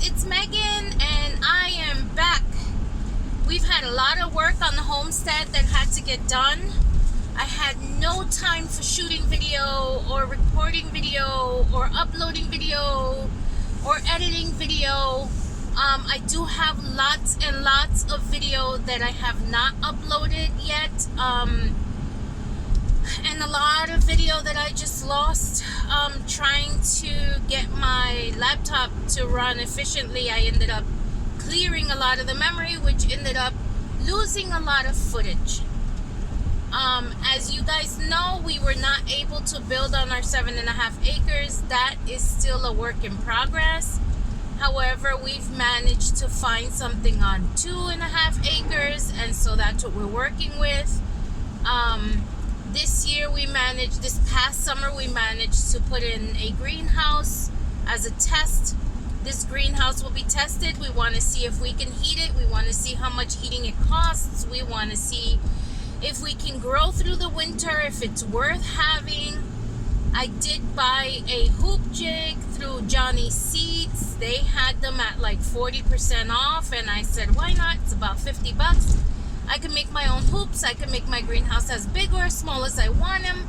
it's Megan and I am back. We've had a lot of work on the homestead that had to get done. I had no time for shooting video or recording video or uploading video or editing video. I do have lots and lots of video that I have not uploaded yet. And a lot of video that I just lost trying to get my laptop to run efficiently. I ended up clearing a lot of the memory, which ended up losing a lot of footage. As you guys know, we were not able to build on our 7.5 acres. That is still a work in progress. However, we've managed to find something on 2.5 acres, and so that's what we're working with. This past summer, we managed to put in a greenhouse as a test. This greenhouse will be tested. We want to see if we can heat it. We want to see how much heating it costs. We want to see if we can grow through the winter, if it's worth having. I did buy a hoop jig through Johnny Seeds. They had them at like 40% off, and I said, why not? It's about 50 bucks. I can make my own hoops. I can make my greenhouse as big or as small as I want them.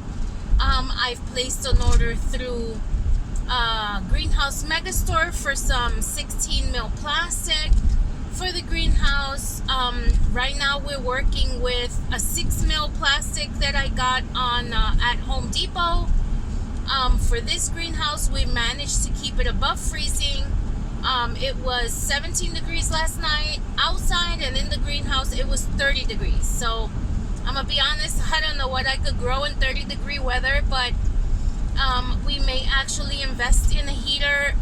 I've placed an order through Greenhouse Megastore for some 16 mil plastic for the greenhouse. Right now we're working with a 6 mil plastic that I got on at Home Depot. For this greenhouse, we managed to keep it above freezing. It was 17 degrees last night outside, and in the greenhouse it was 30 degrees. So I'm gonna be honest, I don't know what I could grow in 30-degree weather, but we may actually invest in a heater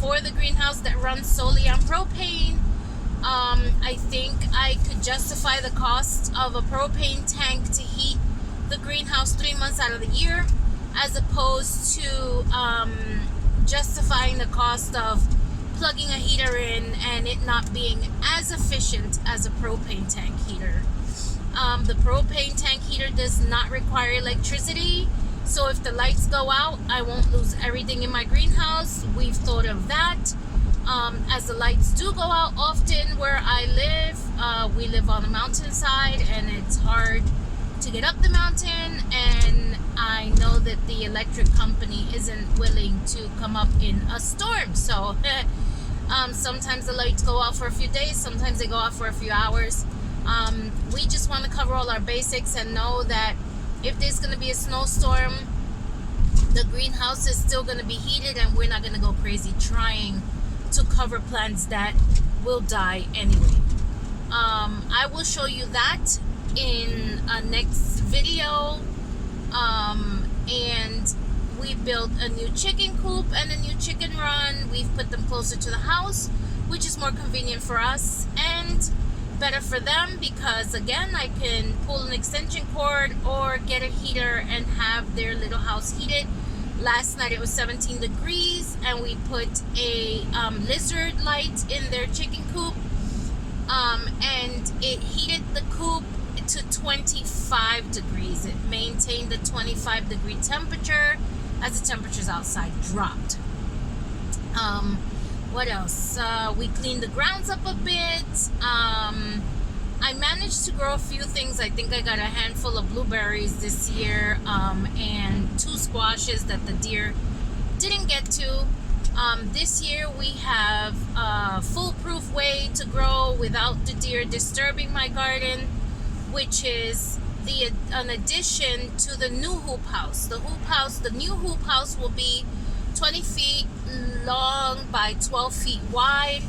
for the greenhouse that runs solely on propane. I think I could justify the cost of a propane tank to heat the greenhouse 3 months out of the year, as opposed to justifying the cost of plugging a heater in and it not being as efficient as a propane tank heater. The propane tank heater does not require electricity, so if the lights go out, I won't lose everything in my greenhouse. We've thought of that. As the lights do go out often where I live, we live on a mountainside and it's hard to get up the mountain, and I know that the electric company isn't willing to come up in a storm. So sometimes the lights go out for a few days, sometimes they go out for a few hours. We just want to cover all our basics and know that if there's going to be a snowstorm, the greenhouse is still going to be heated, and we're not going to go crazy trying to cover plants that will die anyway. I will show you that in a next video. And we built a new chicken coop and a new chicken run. We've put them closer to the house, which is more convenient for us and better for them, because again, I can pull an extension cord or get a heater and have their little house heated. Last night it was 17 degrees and we put a lizard light in their chicken coop, and it heated the coop to 25 degrees. It maintained the 25-degree temperature as the temperatures outside dropped. What else? We cleaned the grounds up a bit. I managed to grow a few things. I think I got a handful of blueberries this year, and 2 squashes that the deer didn't get to. This year we have a foolproof way to grow without the deer disturbing my garden, which is an addition to the new hoop house. The new hoop house will be 20 feet long by 12 feet wide.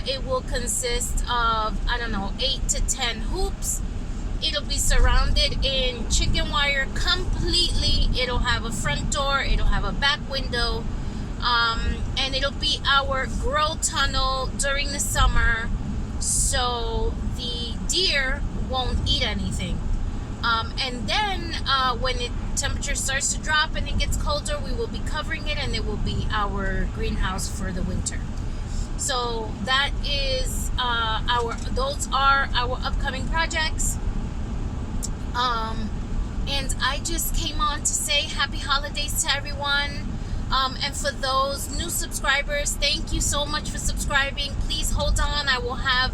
It will consist of, 8 to 10 hoops. It'll be surrounded in chicken wire completely. It'll have a front door, it'll have a back window, and it'll be our grow tunnel during the summer, so the deer won't eat anything. And then when the temperature starts to drop and it gets colder, we will be covering it, and it will be our greenhouse for the winter. So that is those are our upcoming projects. And I just came on to say happy holidays to everyone. And for those new subscribers, thank you so much for subscribing. Please hold on. I will have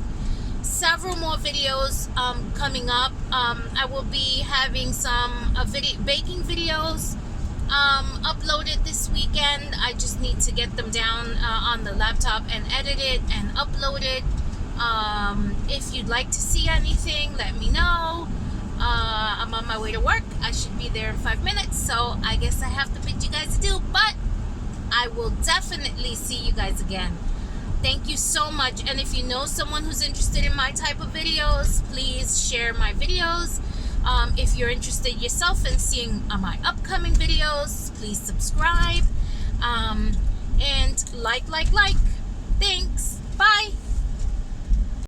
several more videos coming up. I will be having some baking videos uploaded this weekend. I just need to get them down on the laptop and edit it and upload it. If you'd like to see anything, let me know. I'm on my way to work. I should be there in 5 minutes, so I guess I have to bid you guys adieu, but I will definitely see you guys again. Thank you so much. And if you know someone who's interested in my type of videos, please share my videos. If you're interested yourself in seeing my upcoming videos, please subscribe and like. Thanks. Bye.